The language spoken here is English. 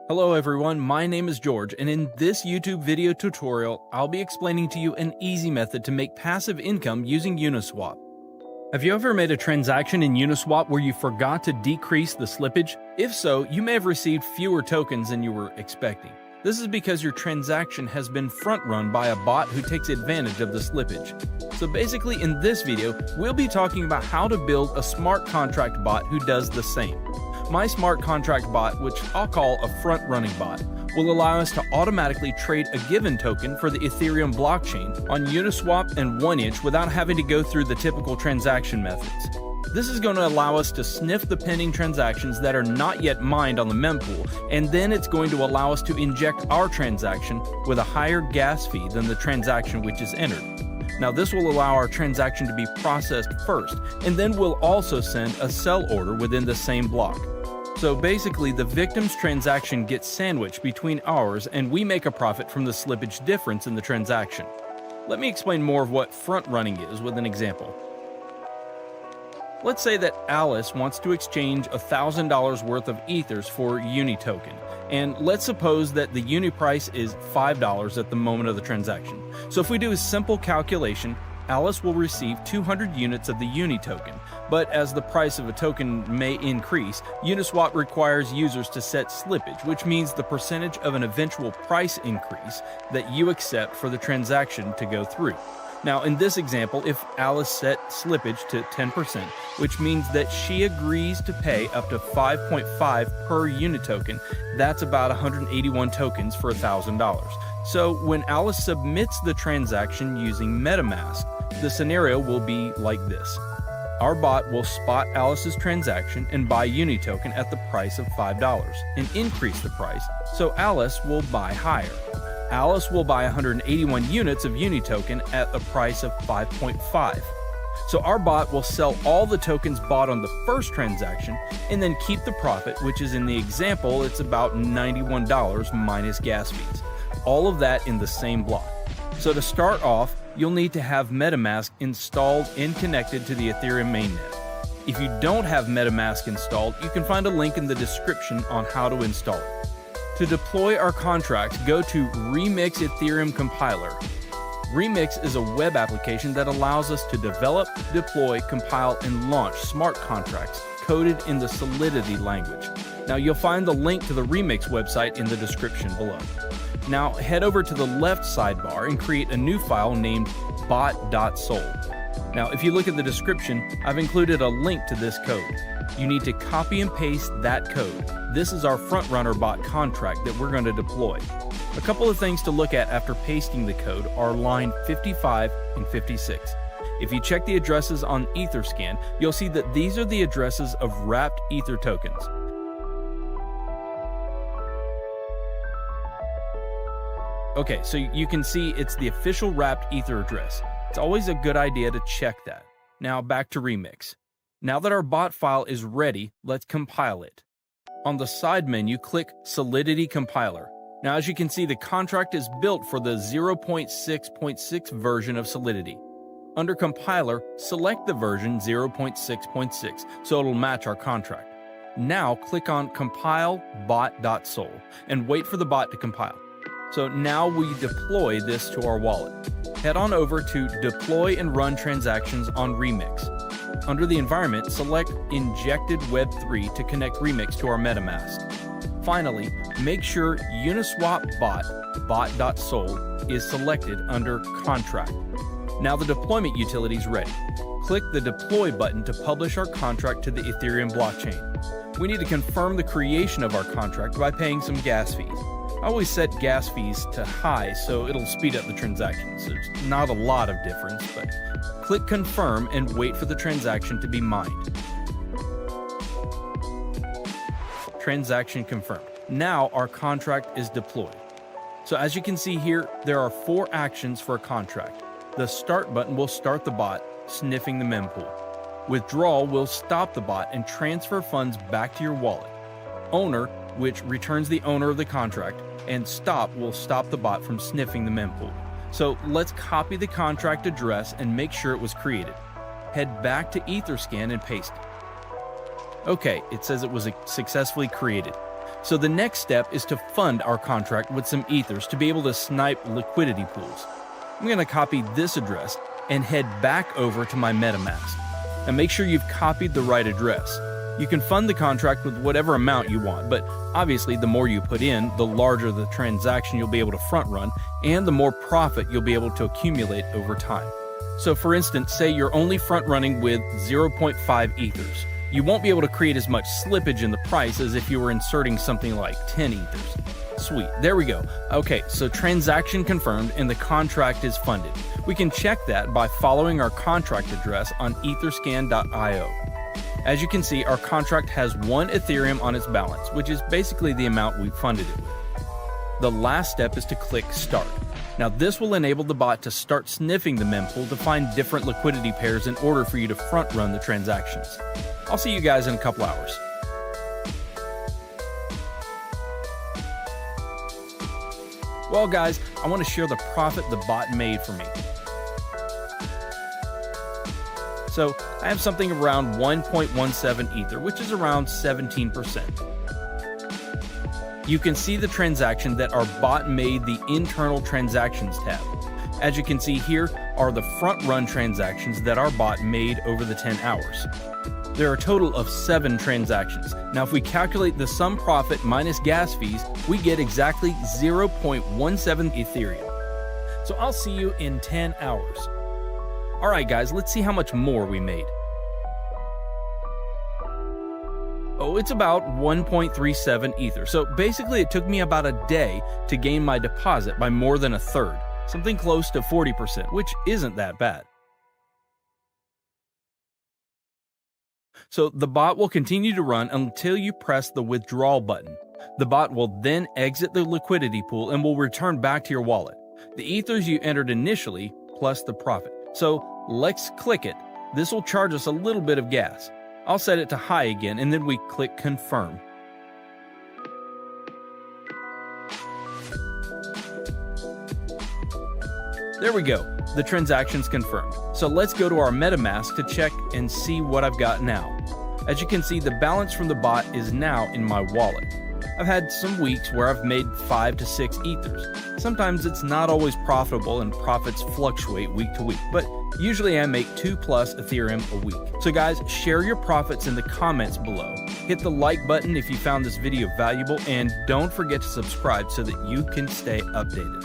Hello everyone, my name is George, and in this YouTube video tutorial, I'll be explaining to you an easy method to make passive income using Uniswap. Have you ever made a transaction in Uniswap where you forgot to decrease the slippage? If so, you may have received fewer tokens than you were expecting. This is because your transaction has been front-run by a bot who takes advantage of the slippage. So basically in this video, we'll be talking about how to build a smart contract bot who does the same. My smart contract bot, which I'll call a front-running bot, will allow us to automatically trade a given token for the Ethereum blockchain on Uniswap and 1inch without having to go through the typical transaction methods. This is going to allow us to sniff the pending transactions that are not yet mined on the mempool, and then it's going to allow us to inject our transaction with a higher gas fee than the transaction which is entered. Now this will allow our transaction to be processed first, and then we'll also send a sell order within the same block. So basically, the victim's transaction gets sandwiched between ours, and we make a profit from the slippage difference in the transaction. Let me explain more of what front-running is with an example. Let's say that Alice wants to exchange $1,000 worth of ethers for Uni token, and let's suppose that the Uni price is $5 at the moment of the transaction. So if we do a simple calculation, Alice will receive 200 units of the Uni token, but as the price of a token may increase, Uniswap requires users to set slippage, which means the percentage of an eventual price increase that you accept for the transaction to go through. Now in this example, if Alice set slippage to 10%, which means that she agrees to pay up to 5.5 per Uni token, that's about 181 tokens for $1,000. So when Alice submits the transaction using MetaMask, the scenario will be like this. Our bot will spot Alice's transaction and buy Uni token at the price of $5 and increase the price, so Alice will buy higher. Alice will buy 181 units of Uni token at the price of 5.5. So our bot will sell all the tokens bought on the first transaction and then keep the profit, which is in the example, it's about $91 minus gas fees. All of that in the same block. So to start off, you'll need to have MetaMask installed and connected to the Ethereum mainnet. If you don't have MetaMask installed, you can find a link in the description on how to install it. To deploy our contract, go to Remix Ethereum Compiler. Remix is a web application that allows us to develop, deploy, compile, and launch smart contracts coded in the Solidity language. Now you'll find the link to the Remix website in the description below. Now head over to the left sidebar and create a new file named bot.sol. Now if you look at the description, I've included a link to this code. You need to copy and paste that code. This is our frontrunner bot contract that we're going to deploy. A couple of things to look at after pasting the code are line 55 and 56. If you check the addresses on Etherscan, you'll see that these are the addresses of wrapped Ether tokens. Okay, so you can see it's the official wrapped Ether address. It's always a good idea to check that. Now back to Remix. Now that our bot file is ready, let's compile it. On the side menu, click Solidity Compiler. Now as you can see, the contract is built for the 0.6.6 version of Solidity. Under Compiler, select the version 0.6.6 so it'll match our contract. Now click on Compile bot.sol and wait for the bot to compile. So now we deploy this to our wallet. Head on over to Deploy and Run Transactions on Remix. Under the environment, select Injected Web 3 to connect Remix to our MetaMask. Finally, make sure Uniswap bot.sol is selected under Contract. Now the deployment utility is ready. Click the Deploy button to publish our contract to the Ethereum blockchain. We need to confirm the creation of our contract by paying some gas fees. I always set gas fees to high so it'll speed up the transactions. There's not a lot of difference, but click Confirm and wait for the transaction to be mined. Transaction confirmed. Now our contract is deployed. So as you can see here, there are 4 actions for a contract. The Start button will start the bot, sniffing the mempool. Withdrawal will stop the bot and transfer funds back to your wallet. Owner, which returns the owner of the contract, and Stop will stop the bot from sniffing the mempool. So let's copy the contract address and make sure it was created. Head back to Etherscan and paste it. Okay, it says it was successfully created. So the next step is to fund our contract with some ethers to be able to snipe liquidity pools. I'm going to copy this address and head back over to my MetaMask. Now make sure you've copied the right address. You can fund the contract with whatever amount you want, but obviously the more you put in, the larger the transaction you'll be able to front run, and the more profit you'll be able to accumulate over time. So for instance, say you're only front running with 0.5 ethers. You won't be able to create as much slippage in the price as if you were inserting something like 10 ethers. Sweet, there we go. Okay, so transaction confirmed and the contract is funded. We can check that by following our contract address on etherscan.io. As you can see, our contract has 1 Ethereum on its balance, which is basically the amount we funded it with. The last step is to click Start. Now this will enable the bot to start sniffing the mempool to find different liquidity pairs in order for you to front run the transactions. I'll see you guys in a couple hours. Well guys, I want to share the profit the bot made for me. So I have something around 1.17 Ether, which is around 17%. You can see the transaction that our bot made the internal transactions tab. As you can see here are the front run transactions that our bot made over the 10 hours. There are a total of 7 transactions. Now if we calculate the sum profit minus gas fees, we get exactly 0.17 Ethereum. So I'll see you in 10 hours. Alright guys, let's see how much more we made. Oh, it's about 1.37 Ether. So basically it took me about a day to gain my deposit by more than a third, something close to 40%, which isn't that bad. So the bot will continue to run until you press the withdrawal button. The bot will then exit the liquidity pool and will return back to your wallet. The ethers you entered initially plus the profit. So let's click it. This will charge us a little bit of gas. I'll set it to high again and then we click confirm. There we go. The transaction's confirmed. So let's go to our MetaMask to check and see what I've got now. As you can see, the balance from the bot is now in my wallet. I've had some weeks where I've made 5 to 6 ethers. Sometimes it's not always profitable and profits fluctuate week to week, but usually I make 2+ Ethereum a week. So guys, share your profits in the comments below. Hit the like button if you found this video valuable, and don't forget to subscribe so that you can stay updated.